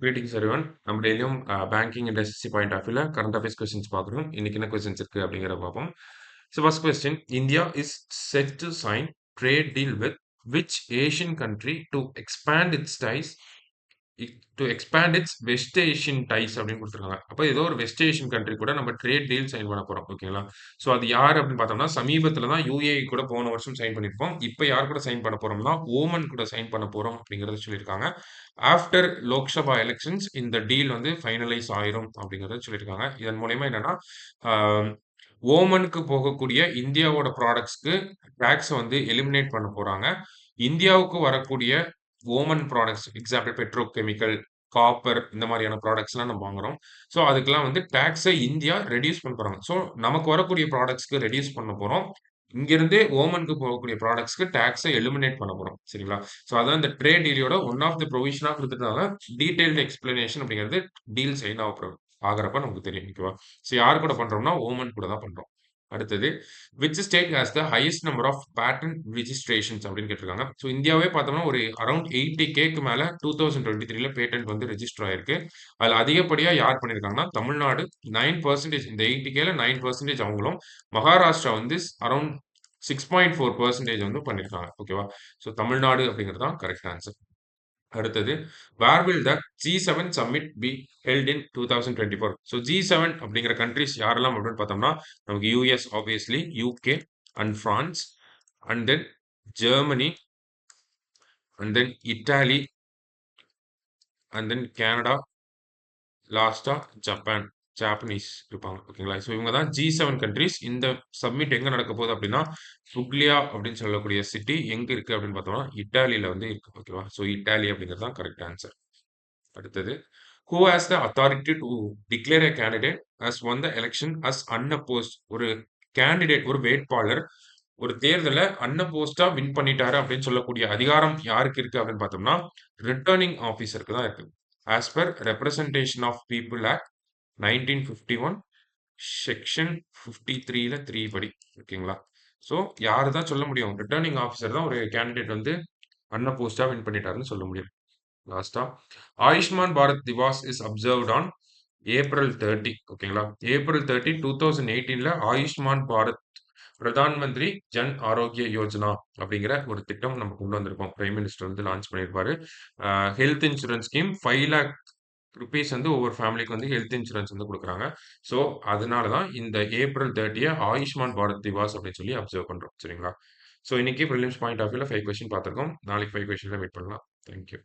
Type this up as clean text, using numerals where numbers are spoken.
Greetings everyone. நம்ம டெய்லியும் banking and SSC point of வியூல கரண்ட் அஃபேர்ஸ் கொஸ்டின்ஸ் பார்க்குறோம். இன்னைக்கு என்ன கொஸ்டின்ஸ் இருக்கு அப்படிங்கிறத பார்ப்போம். So first question, India is set to sign trade deal with which Asian country to expand its ties west Asian ties அப்படின்னு கொடுத்துருக்காங்க. அப்போ ஏதோ ஒரு வெஸ்ட் ஏஷியன் கண்ட்ரி கூட நம்ம ட்ரேட் டீல் சைன் பண்ண போறோம். ஓகேங்களா? ஸோ அது யார் அப்படின்னு பார்த்தோம்னா சமீபத்தில் தான் யுஏஇ கூட போன வருஷம் சைன் பண்ணியிருப்போம். இப்போ யார் கூட சைன் பண்ண போறோம்னா ஓமன் கூட சைன் பண்ண போறோம் அப்படிங்கறத சொல்லியிருக்காங்க. ஆஃப்டர் லோக்சபா எலெக்ஷன்ஸ் இந்த டீல் வந்து ஃபைனலைஸ் ஆயிரும் அப்படிங்கறத சொல்லியிருக்காங்க. இதன் மூலயமா என்னன்னா ஆஹ், ஓமனுக்கு போகக்கூடிய இந்தியாவோட ப்ராடக்ட்ஸ்க்கு டாக்ஸ் வந்து எலிமினேட் பண்ண போறாங்க. இந்தியாவுக்கு வரக்கூடிய Oman products example Pedro chemical, copper இந்த மாதிரியான ப்ராடக்ட்ஸ்லாம் நம்ம வாங்குறோம். ஸோ அதுக்கெல்லாம் வந்து டாக்ஸை இந்தியா ரெடியூஸ் பண்ண போறாங்க. ஸோ நமக்கு வரக்கூடிய ப்ராடக்ட்ஸ்க்கு ரெடியூஸ் பண்ண போறோம். இங்கிருந்து ஓமனுக்கு போகக்கூடிய ப்ராடக்ட்ஸ்க்கு டாக்ஸை எலிமினேட் பண்ண போறோம். சரிங்களா? ஸோ அதான் இந்த ட்ரேட் டீலோட ஒன் ஆஃப் த ப்ரொவிஷனா கொடுத்துருக்காங்க. டீடைல்டு எக்ஸ்பிளனேஷன் அப்படிங்கிறது டீல் சைன் ஆகிறப்ப நமக்கு தெரியும். ஓகேவா? ஸோ யார் கூட பண்றோம்னா ஓமன் கூட தான் பண்றோம். அடுத்தது, which state has the highest number of patent registrations அப்படின்னு கேட்டிருக்காங்க. ஸோ இந்தியாவே பார்த்தோம்னா ஒரு அரௌண்ட் 80Kக்கு மேல 2023ல பேட்டன்ட் வந்து ரெஜிஸ்டர் ஆயிருக்கு. அதுல அதிகப்படியா யார் பண்ணியிருக்காங்கன்னா தமிழ்நாடு 9%. இந்த 80Kல 9% அவங்களும், மகாராஷ்டிரா வந்து அரௌண்ட் 6.4% வந்து பண்ணியிருக்காங்க. ஓகேவா? ஸோ தமிழ்நாடு அப்படிங்கிறது தான் கரெக்ட் ஆன்சர். அடுத்தது, where will the G7 summit be held in 2024? So G7 அப்படிங்கிற கண்ட்ரிஸ் யாரெல்லாம் அப்படின்னு பார்த்தோம்னா நமக்கு US obviously, UK and France, and then Germany, and then Italy, and then Canada, லாஸ்டா ஜப்பான், ஜாப்பனீஸ் இருப்பாங்க. ஓகேங்களா? ஸோ இவங்க தான் G7 கண்ட்ரிஸ். இந்த சப்மிட் எங்க நடக்க போகுது அப்படின்னா புக்லியா அப்படின்னு சொல்லக்கூடிய சிட்டி எங்க இருக்கு அப்படின்னு பார்த்தோம்னா இட்டாலியில வந்து இருக்கு. ஓகேவா? ஸோ இட்டாலி அப்படிங்கிறது தான் கரெக்ட் ஆன்சர். அடுத்தது, who has the authority to declare a candidate has won the election as unopposed? ஒரு கேண்டிடேட், ஒரு வேட்பாளர் ஒரு தேர்தல அன்அப்போஸ்டா வின் பண்ணிட்டாரு அப்படின்னு சொல்லக்கூடிய அதிகாரம் யாருக்கு இருக்கு அப்படின்னு பார்த்தோம்னா ரிட்டர்னிங் ஆபீசருக்கு தான் இருக்கு. As per representation of people act 1951 section 53ல 3 படி. ஓகேங்களா? ஸோ யாரு தான் சொல்ல முடியும்? ரிட்டர்னிங் ஆஃபீஸர் தான் ஒரு கேண்டிடேட் வந்து அன்அப்போஸ்டா வின் பண்ணிட்டாருன்னு சொல்ல முடியும். லாஸ்டா, Ayushman Bharat Diwas is observed on April 30. ஓகேங்களா? ஏப்ரல் 30 2018ல ஆயுஷ்மான் பாரத் பிரதான் மந்திரி ஜன் ஆரோக்கிய யோஜனா அப்படிங்கிற ஒரு திட்டம் நம்ம கொண்டு வந்திருக்கோம். பிரைம் மினிஸ்டர் வந்து லான்ச் பண்ணியிருப்பாரு. Health insurance scheme 5 lakh rupees வந்து ஒவ்வொரு ஃபேமிலிக்கு வந்து ஹெல்த் இன்சூரன்ஸ் வந்து கொடுக்குறாங்க. ஸோ அதனால தான் இந்த ஏப்ரல் 30 ஆயுஷ்மான் பாரத் திவாஸ் அப்படின்னு சொல்லி அப்சர்வ் பண்றோம். சரிங்களா? ஸோ இன்னைக்கு ப்ரிலிம்ஸ் பாயிண்ட் ஆஃப் வியூல 5 கொஸ்டின் பார்த்திருக்கோம். நாளைக்கு 5 கொஸ்டின்ல மீட் பண்ணலாம். தேங்க்யூ.